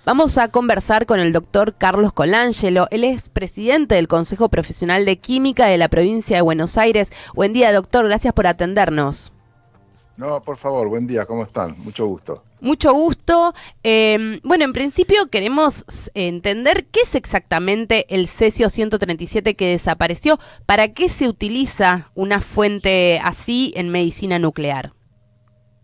Vamos a conversar con el doctor Carlos Colangelo. Él es presidente del Consejo Profesional de Química de la provincia de Buenos Aires. Buen día, doctor. Gracias por atendernos. No, por favor, buen día, ¿cómo están? Mucho gusto. Mucho gusto. Bueno, en principio queremos entender qué es exactamente el cesio-137 que desapareció. ¿Para qué se utiliza una fuente así en medicina nuclear?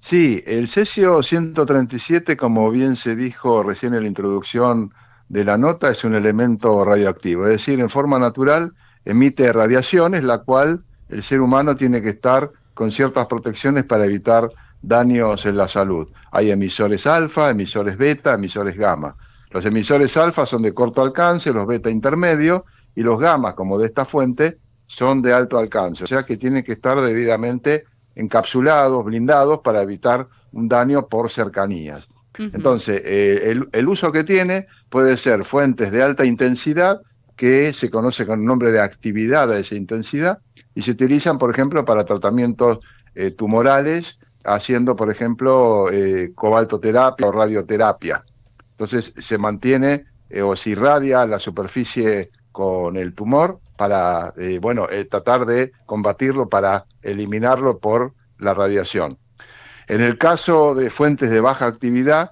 Sí, el cesio-137, como bien se dijo recién en la introducción de la nota, es un elemento radioactivo, es decir, en forma natural emite radiaciones, la cual el ser humano tiene que estar con ciertas protecciones para evitar daños en la salud. Hay emisores alfa, emisores beta, emisores gamma. Los emisores alfa son de corto alcance, los beta intermedio, y los gamma, como de esta fuente, son de alto alcance, o sea que tienen que estar debidamente encapsulados, blindados, para evitar un daño por cercanías. Ujú. Entonces, el uso que tiene puede ser fuentes de alta intensidad, que se conoce con el nombre de actividad de esa intensidad, y se utilizan, por ejemplo, para tratamientos tumorales, haciendo, por ejemplo, cobaltoterapia o radioterapia. Entonces, se mantiene o se irradia la superficie con el tumor para, tratar de combatirlo, para eliminarlo por la radiación. En el caso de fuentes de baja actividad,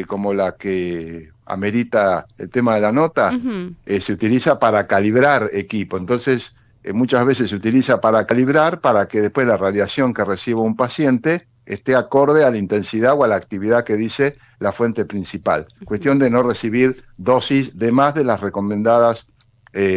como la que amerita el tema de la nota, Ujú. se utiliza para calibrar equipo. Entonces, muchas veces se utiliza para calibrar, para que después la radiación que reciba un paciente esté acorde a la intensidad o a la actividad que dice la fuente principal. Cuestión de no recibir dosis de más de las recomendadas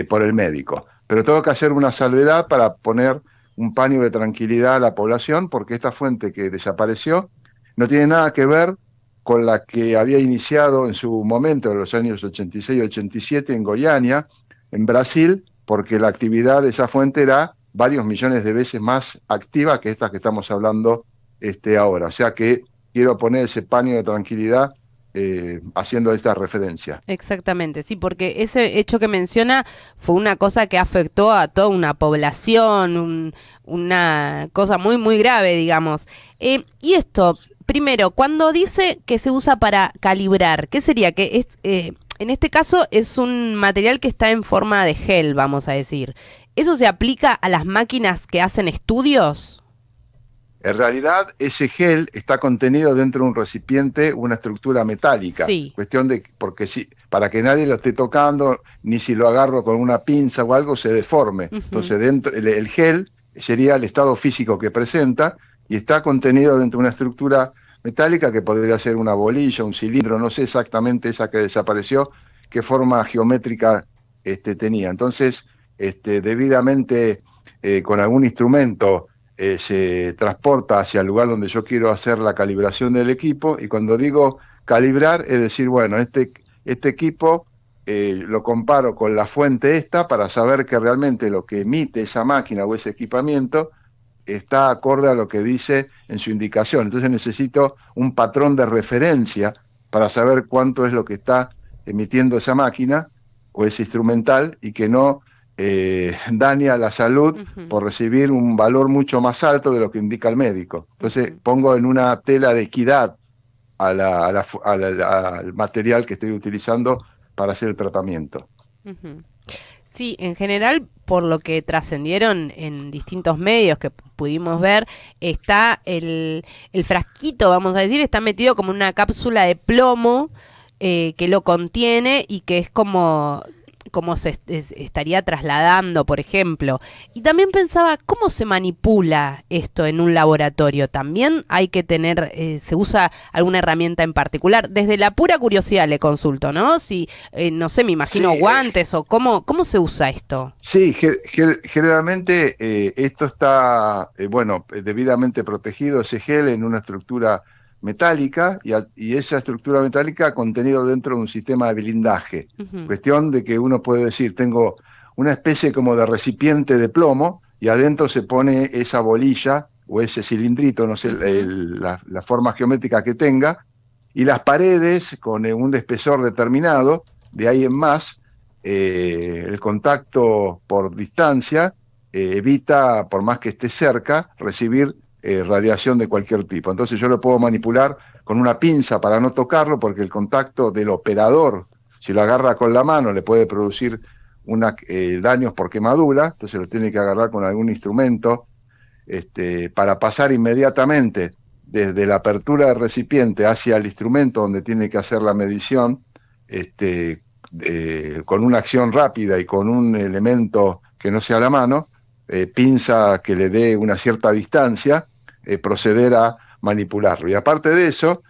por el médico. Pero tengo que hacer una salvedad para poner un paño de tranquilidad a la población, porque esta fuente que desapareció no tiene nada que ver con la que había iniciado en su momento, en los años 86 y 87, en Goiânia, en Brasil, porque la actividad de esa fuente era varios millones de veces más activa que esta que estamos hablando ahora. O sea que quiero poner ese paño de tranquilidad haciendo esta referencia. Exactamente, sí, porque ese hecho que menciona fue una cosa que afectó a toda una población, una cosa muy, muy grave, digamos. Y esto, primero, cuando dice que se usa para calibrar, ¿qué sería? Que es, en este caso es un material que está en forma de gel, vamos a decir. ¿Eso se aplica a las máquinas que hacen estudios? En realidad, ese gel está contenido dentro de un recipiente, una estructura metálica. Sí. Cuestión de, porque si, para que nadie lo esté tocando, ni si lo agarro con una pinza o algo, se deforme. Ujú. Entonces, dentro, el gel sería el estado físico que presenta, y está contenido dentro de una estructura metálica que podría ser una bolilla, un cilindro, no sé exactamente esa que desapareció, qué forma geométrica tenía. Entonces, debidamente, con algún instrumento, se transporta hacia el lugar donde yo quiero hacer la calibración del equipo. Y cuando digo calibrar, es decir, bueno, este equipo lo comparo con la fuente esta, para saber que realmente lo que emite esa máquina o ese equipamiento está acorde a lo que dice en su indicación. Entonces necesito un patrón de referencia para saber cuánto es lo que está emitiendo esa máquina o ese instrumental, y que no daña la salud Ujú. por recibir un valor mucho más alto de lo que indica el médico. Entonces Ujú. pongo en una tela de equidad al material que estoy utilizando para hacer el tratamiento. Ujú. Sí, en general, por lo que trascendieron en distintos medios que pudimos ver, está el frasquito, vamos a decir, está metido como en una cápsula de plomo que lo contiene y que es como estaría trasladando, por ejemplo. Y también pensaba, ¿cómo se manipula esto en un laboratorio? También hay que tener, se usa alguna herramienta en particular. Desde la pura curiosidad le consulto, ¿no? Si, no sé, me imagino Sí, guantes o cómo se usa esto. sí, generalmente esto está, debidamente protegido, ese gel, en una estructura metálica, y esa estructura metálica contenido dentro de un sistema de blindaje. Ujú. Cuestión de que uno puede decir, tengo una especie como de recipiente de plomo, y adentro se pone esa bolilla o ese cilindrito, no sé Ujú. la forma geométrica que tenga, y las paredes con un espesor determinado, de ahí en más, el contacto por distancia evita, por más que esté cerca, recibir radiación de cualquier tipo. Entonces yo lo puedo manipular con una pinza para no tocarlo, porque el contacto del operador, si lo agarra con la mano, le puede producir daños por quemadura, entonces lo tiene que agarrar con algún instrumento para pasar inmediatamente desde la apertura del recipiente hacia el instrumento donde tiene que hacer la medición, con una acción rápida y con un elemento que no sea la mano, pinza que le dé una cierta distancia, proceder a manipularlo. Y aparte de eso,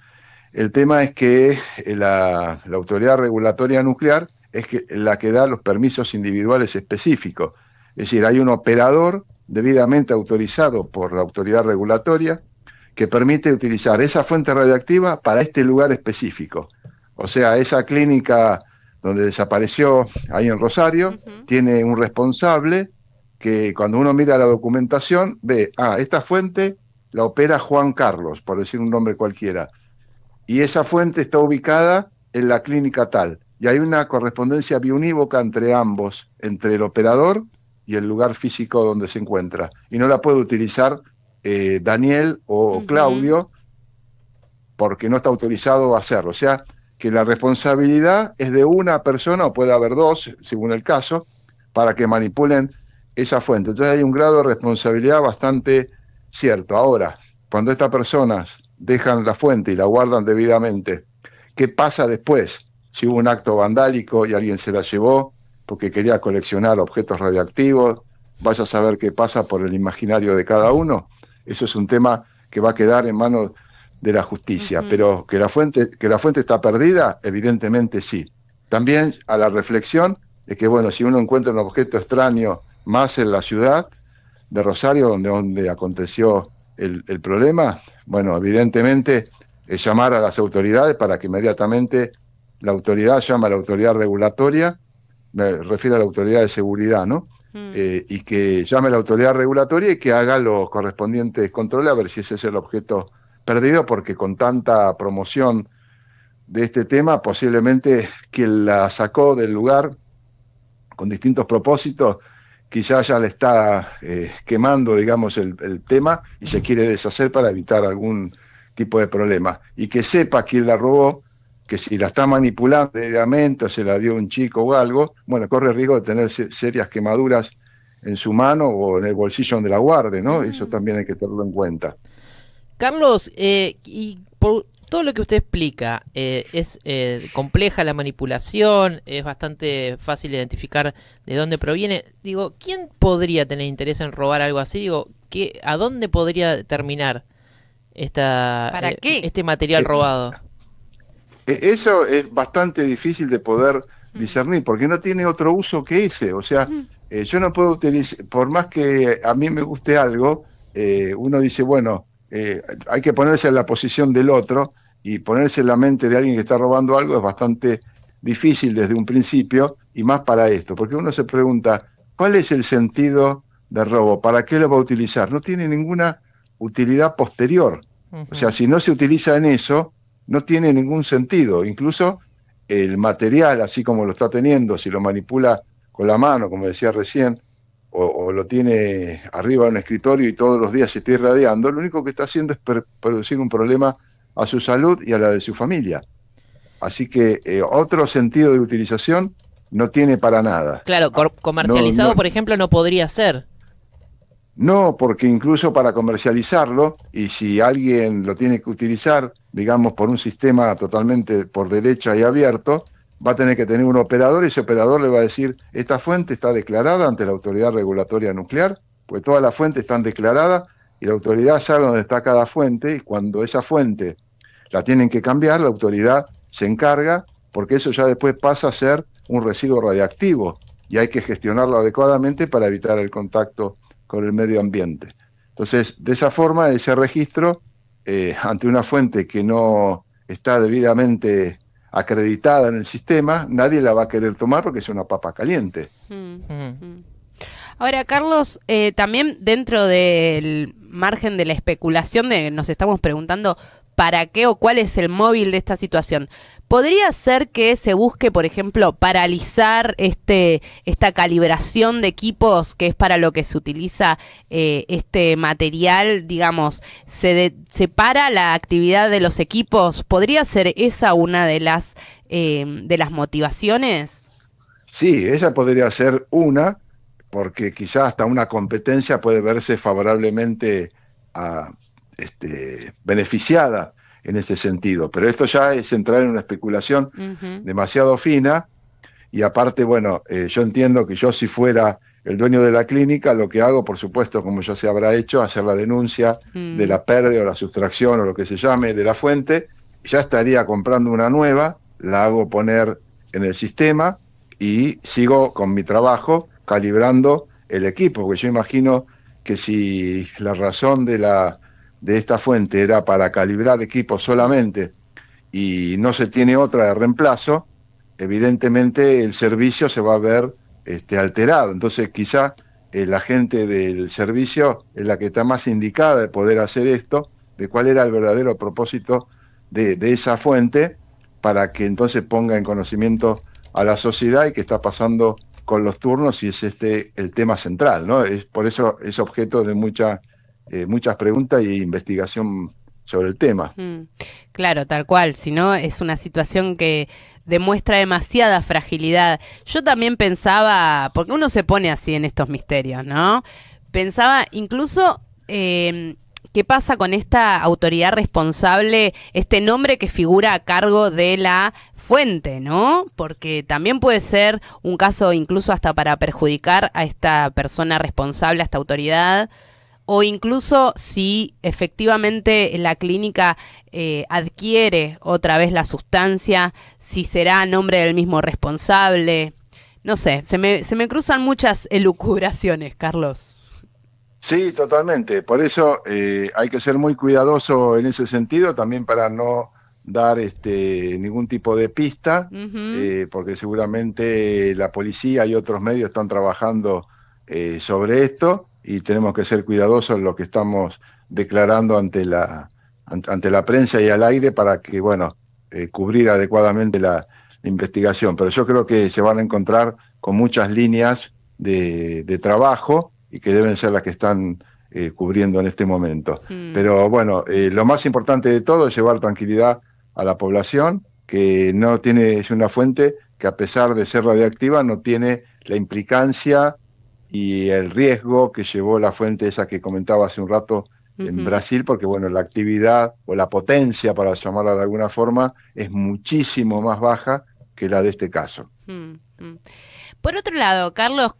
el tema es que la Autoridad Regulatoria Nuclear es la que da los permisos individuales específicos. Es decir, hay un operador debidamente autorizado por la autoridad regulatoria que permite utilizar esa fuente radiactiva para este lugar específico. O sea, esa clínica donde desapareció ahí en Rosario, tiene un responsable que cuando uno mira la documentación ve, esta fuente la opera Juan Carlos, por decir un nombre cualquiera, y esa fuente está ubicada en la clínica tal, y hay una correspondencia biunívoca entre ambos, entre el operador y el lugar físico donde se encuentra, y no la puede utilizar Daniel o Claudio porque no está autorizado a hacerlo. O sea, que la responsabilidad es de una persona, o puede haber dos, según el caso, para que manipulen esa fuente. Entonces hay un grado de responsabilidad bastante cierto. Ahora, cuando estas personas dejan la fuente y la guardan debidamente, ¿qué pasa después? Si hubo un acto vandálico y alguien se la llevó porque quería coleccionar objetos radiactivos, vaya a saber qué pasa por el imaginario de cada uno. Eso es un tema que va a quedar en manos de la justicia, pero que la fuente está perdida, evidentemente sí. También a la reflexión de que, bueno, si uno encuentra un objeto extraño más en la ciudad de Rosario, donde aconteció el problema, bueno, evidentemente llamar a las autoridades para que inmediatamente la autoridad llame a la autoridad regulatoria, me refiero a la autoridad de seguridad, ¿no? Y que llame a la autoridad regulatoria y que haga los correspondientes controles a ver si ese es el objeto perdido, porque con tanta promoción de este tema, posiblemente quien la sacó del lugar con distintos propósitos, quizás ya le está quemando, digamos, el tema y se quiere deshacer para evitar algún tipo de problema. Y que sepa quién la robó, que si la está manipulando debidamente o se la dio un chico o algo, bueno, corre el riesgo de tener serias quemaduras en su mano o en el bolsillo donde la guarde, ¿no? Eso también hay que tenerlo en cuenta. Carlos, y por todo lo que usted explica, es compleja la manipulación, es bastante fácil identificar de dónde proviene. Digo, ¿quién podría tener interés en robar algo así? Digo, ¿a dónde podría terminar ¿Para qué? este material robado? Eso es bastante difícil de poder discernir, porque no tiene otro uso que ese. O sea, yo no puedo utilizar, por más que a mí me guste algo, uno dice, bueno, hay que ponerse en la posición del otro, y ponerse en la mente de alguien que está robando algo es bastante difícil desde un principio, y más para esto, porque uno se pregunta, ¿cuál es el sentido del robo? ¿Para qué lo va a utilizar? No tiene ninguna utilidad posterior. O sea, si no se utiliza en eso, no tiene ningún sentido. Incluso el material, así como lo está teniendo, si lo manipula con la mano, como decía recién, o lo tiene arriba de un escritorio y todos los días se está irradiando, lo único que está haciendo es producir un problema a su salud y a la de su familia. Así que otro sentido de utilización no tiene para nada. Claro, comercializado, por ejemplo, no podría ser. No, porque incluso para comercializarlo, y si alguien lo tiene que utilizar, digamos, por un sistema totalmente por derecha y abierto, va a tener que tener un operador, y ese operador le va a decir, esta fuente está declarada ante la Autoridad Regulatoria Nuclear, pues todas las fuentes están declaradas, y la autoridad sabe dónde está cada fuente, y cuando esa fuente la tienen que cambiar, la autoridad se encarga, porque eso ya después pasa a ser un residuo radiactivo, y hay que gestionarlo adecuadamente para evitar el contacto con el medio ambiente. Entonces, de esa forma, ese registro, ante una fuente que no está debidamente acreditada en el sistema, nadie la va a querer tomar porque es una papa caliente. Ahora, Carlos, también dentro del margen de la especulación, nos estamos preguntando para qué o cuál es el móvil de esta situación. ¿Podría ser que se busque, por ejemplo, paralizar esta calibración de equipos, que es para lo que se utiliza este material? Digamos, se para la actividad de los equipos. ¿Podría ser esa una de las motivaciones? Sí, esa podría ser una, porque quizás hasta una competencia puede verse favorablemente a, beneficiada en ese sentido. Pero esto ya es entrar en una especulación Ujú. demasiado fina y aparte, bueno, yo entiendo que yo si fuera el dueño de la clínica, lo que hago, por supuesto, como ya se habrá hecho, hacer la denuncia de Mm. la pérdida o la sustracción o lo que se llame de la fuente, ya estaría comprando una nueva, la hago poner en el sistema y sigo con mi trabajo calibrando el equipo, porque yo imagino que si la razón de esta fuente era para calibrar equipos solamente y no se tiene otra de reemplazo, evidentemente el servicio se va a ver alterado. Entonces quizá la gente del servicio es la que está más indicada de poder hacer esto, de cuál era el verdadero propósito de esa fuente, para que entonces ponga en conocimiento a la sociedad y qué está pasando con los turnos, y es el tema central, ¿no? Por eso es objeto de muchas preguntas y investigación sobre el tema. Mm. Claro, tal cual, si no es una situación que demuestra demasiada fragilidad. Yo también pensaba, porque uno se pone así en estos misterios, ¿no? Pensaba incluso qué pasa con esta autoridad responsable, este nombre que figura a cargo de la fuente, ¿no? Porque también puede ser un caso incluso hasta para perjudicar a esta persona responsable, a esta autoridad, o incluso si efectivamente la clínica adquiere otra vez la sustancia, si será a nombre del mismo responsable. No sé, se me cruzan muchas elucubraciones, Carlos. Sí, totalmente. Por eso hay que ser muy cuidadoso en ese sentido, también para no dar ningún tipo de pista, Ujú. porque seguramente la policía y otros medios están trabajando sobre esto y tenemos que ser cuidadosos en lo que estamos declarando ante la prensa y al aire para que, bueno, cubrir adecuadamente la investigación. Pero yo creo que se van a encontrar con muchas líneas de trabajo y que deben ser las que están cubriendo en este momento. Mm. Pero bueno, lo más importante de todo es llevar tranquilidad a la población, que no tiene, es una fuente que a pesar de ser radiactiva no tiene la implicancia y el riesgo que llevó la fuente esa que comentaba hace un rato en Ujú. Brasil, porque bueno, la actividad o la potencia, para llamarla de alguna forma, es muchísimo más baja que la de este caso. Mm. Mm. Por otro lado, Carlos,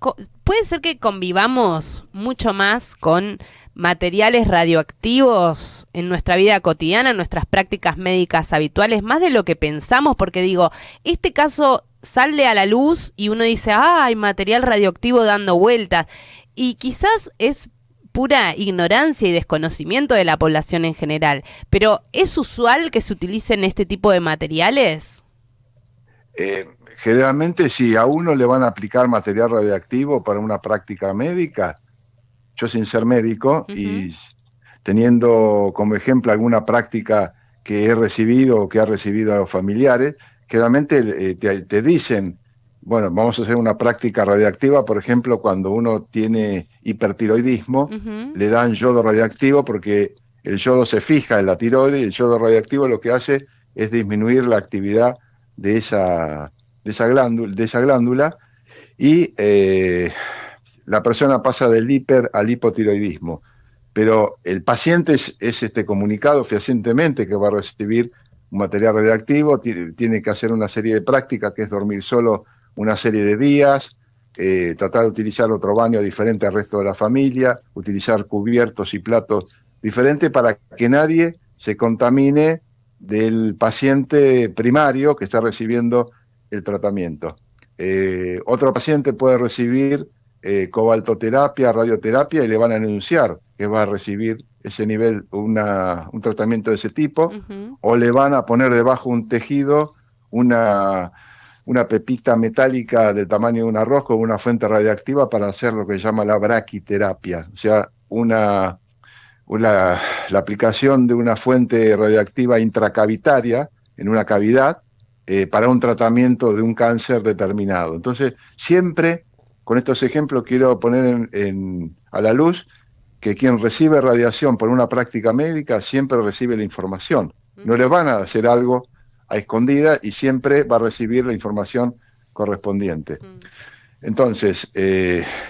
¿puede ser que convivamos mucho más con materiales radioactivos en nuestra vida cotidiana, en nuestras prácticas médicas habituales, más de lo que pensamos? Porque digo, este caso sale a la luz y uno dice, ah, hay material radioactivo dando vueltas. Y quizás es pura ignorancia y desconocimiento de la población en general. Pero ¿es usual que se utilicen este tipo de materiales? Generalmente, si a uno le van a aplicar material radiactivo para una práctica médica, yo sin ser médico Ujú. y teniendo como ejemplo alguna práctica que he recibido o que ha recibido a los familiares, generalmente te dicen, bueno, vamos a hacer una práctica radiactiva, por ejemplo, cuando uno tiene hipertiroidismo, Ujú. le dan yodo radiactivo porque el yodo se fija en la tiroides y el yodo radiactivo lo que hace es disminuir la actividad de esa glándula y la persona pasa del hiper al hipotiroidismo. Pero el paciente es comunicado fehacientemente que va a recibir un material radiactivo, tiene que hacer una serie de prácticas, que es dormir solo una serie de días, tratar de utilizar otro baño diferente al resto de la familia, utilizar cubiertos y platos diferentes para que nadie se contamine del paciente primario que está recibiendo el tratamiento. Otro paciente puede recibir cobaltoterapia, radioterapia, y le van a anunciar que va a recibir ese nivel, un tratamiento de ese tipo, Ujú. o le van a poner debajo un tejido, una, una pepita metálica del tamaño de un arroz con una fuente radiactiva para hacer lo que se llama la braquiterapia, o sea, la aplicación de una fuente radiactiva intracavitaria en una cavidad para un tratamiento de un cáncer determinado. Entonces, siempre con estos ejemplos quiero poner a la luz que quien recibe radiación por una práctica médica siempre recibe la información. No le van a hacer algo a escondida y siempre va a recibir la información correspondiente. Entonces,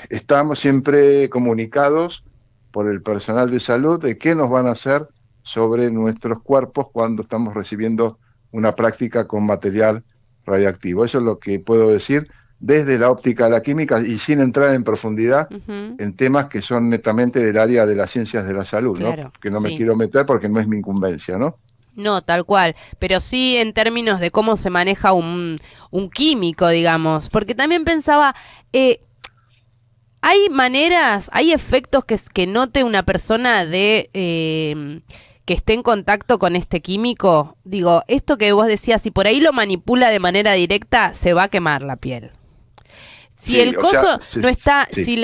estamos siempre comunicados por el personal de salud de qué nos van a hacer sobre nuestros cuerpos cuando estamos recibiendo una práctica con material radiactivo. Eso es lo que puedo decir desde la óptica de la química y sin entrar en profundidad en temas que son netamente del área de las ciencias de la salud, Claro, ¿no? Que no me sí. quiero meter porque no es mi incumbencia, ¿no? No, tal cual, pero sí en términos de cómo se maneja un químico, digamos, porque también pensaba, hay maneras, hay efectos que note una persona de que esté en contacto con este químico. Digo, esto que vos decías, si por ahí lo manipula de manera directa, se va a quemar la piel. Si Sí, el o sea, coso sí, no está, sí. si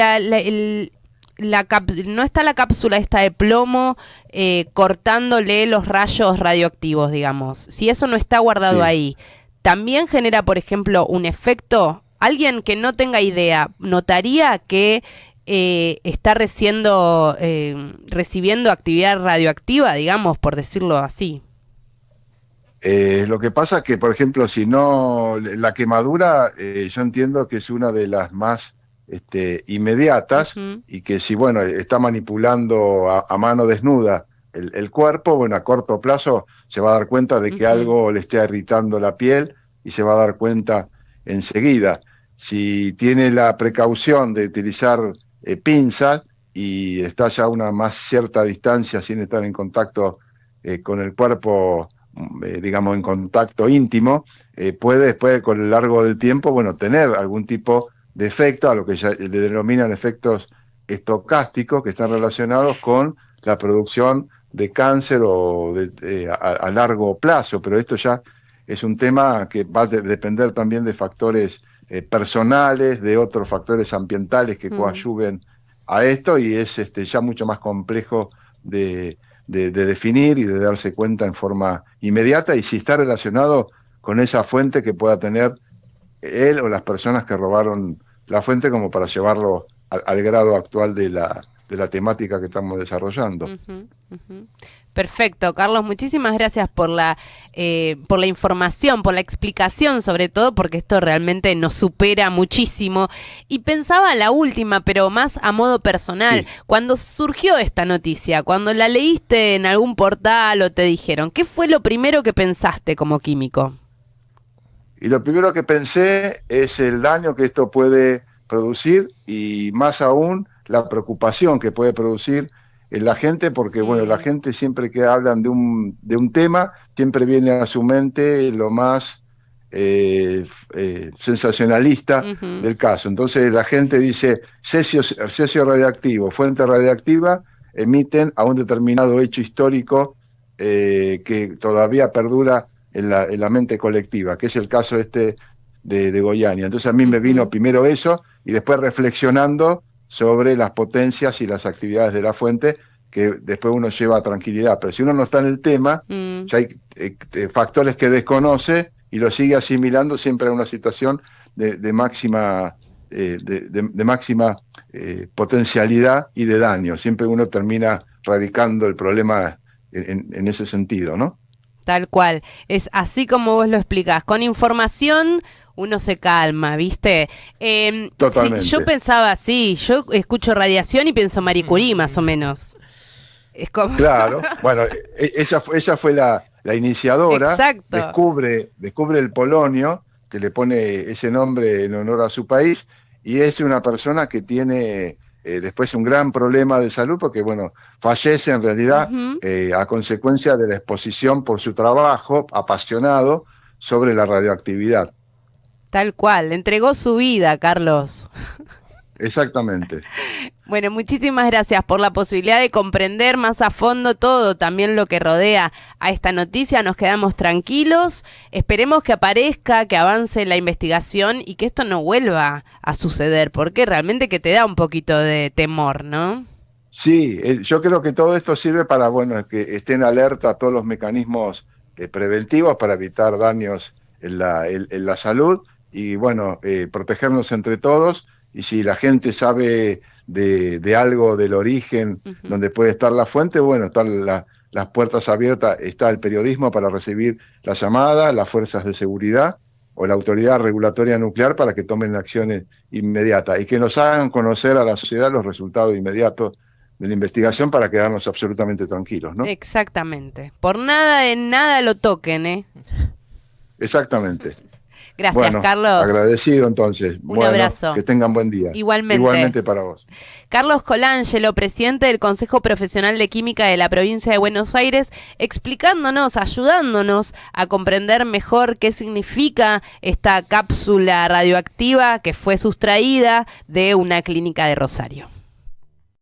no está la cápsula esta de plomo cortándole los rayos radioactivos, digamos, si eso no está guardado Sí. ahí, también genera, por ejemplo, un efecto. Alguien que no tenga idea notaría que está recibiendo actividad radioactiva, digamos, por decirlo así. Lo que pasa es que, por ejemplo, si no, la quemadura, yo entiendo que es una de las más inmediatas Ujú, y que si, bueno, está manipulando a mano desnuda el cuerpo, bueno, a corto plazo se va a dar cuenta de que ujú, algo le está irritando la piel y se va a dar cuenta enseguida. Si tiene la precaución de utilizar pinzas y está ya a una más cierta distancia sin estar en contacto con el cuerpo, digamos, en contacto íntimo, puede después, con el largo del tiempo, bueno, tener algún tipo de efecto, a lo que ya le denominan efectos estocásticos, que están relacionados con la producción de cáncer o a largo plazo, pero esto ya es un tema que va a depender también de factores personales, de otros factores ambientales que mm. coadyuven a esto y es ya mucho más complejo de definir y de darse cuenta en forma inmediata y si está relacionado con esa fuente que pueda tener él o las personas que robaron la fuente como para llevarlo al grado actual de la temática que estamos desarrollando. Ujú, ujú. Perfecto, Carlos, muchísimas gracias por la información, por la explicación, sobre todo porque esto realmente nos supera muchísimo. Y pensaba la última, pero más a modo personal, Sí, cuando surgió esta noticia, cuando la leíste en algún portal o te dijeron, ¿qué fue lo primero que pensaste como químico? y lo primero que pensé es el daño que esto puede producir y más aún la preocupación que puede producir en la gente, porque bueno, la Mm, gente siempre que hablan de un tema, siempre viene a su mente lo más sensacionalista ujú, del caso. Entonces la gente dice cesio radiactivo, fuente radiactiva, emiten a un determinado hecho histórico que todavía perdura en la mente colectiva, que es el caso de Goiânia. Entonces a mí me vino ujú, primero eso y después reflexionando sobre las potencias y las actividades de la fuente, que después uno lleva a tranquilidad. Pero si uno no está en el tema, mm. ya hay factores que desconoce y lo sigue asimilando siempre a una situación de máxima, de máxima potencialidad y de daño. Siempre uno termina radicando el problema en ese sentido, ¿no? Tal cual. Es así como vos lo explicás. Con información uno se calma, ¿viste? Sí, yo Totalmente. pensaba así. Yo escucho radiación y pienso Marie Curie, más o menos. Es como... Claro, bueno, ella fue la iniciadora, Exacto. descubre el polonio, que le pone ese nombre en honor a su país, y es una persona que tiene después un gran problema de salud, porque bueno, fallece en realidad Ujú. a consecuencia de la exposición por su trabajo apasionado sobre la radioactividad. Tal cual. Entregó su vida, Carlos. Exactamente. Bueno, muchísimas gracias por la posibilidad de comprender más a fondo todo, también lo que rodea a esta noticia. Nos quedamos tranquilos, esperemos que aparezca, que avance la investigación y que esto no vuelva a suceder, porque realmente que te da un poquito de temor, ¿no? Sí, yo creo que todo esto sirve para, bueno, que estén alerta a todos los mecanismos preventivos para evitar daños en la salud y bueno, protegernos entre todos. Y si la gente sabe de algo del origen, donde puede estar la fuente, bueno, están las puertas abiertas, está el periodismo para recibir la llamada, las fuerzas de seguridad o la autoridad regulatoria nuclear para que tomen acciones inmediatas y que nos hagan conocer a la sociedad los resultados inmediatos de la investigación para quedarnos absolutamente tranquilos, ¿no? Exactamente. Por nada en nada lo toquen, ¿eh? Exactamente. Gracias, Bueno, Carlos. agradecido entonces. Un abrazo. Que tengan buen día. Igualmente. Igualmente para vos. Carlos Colangelo, presidente del Consejo Profesional de Química de la provincia de Buenos Aires, explicándonos, ayudándonos a comprender mejor qué significa esta cápsula radioactiva que fue sustraída de una clínica de Rosario.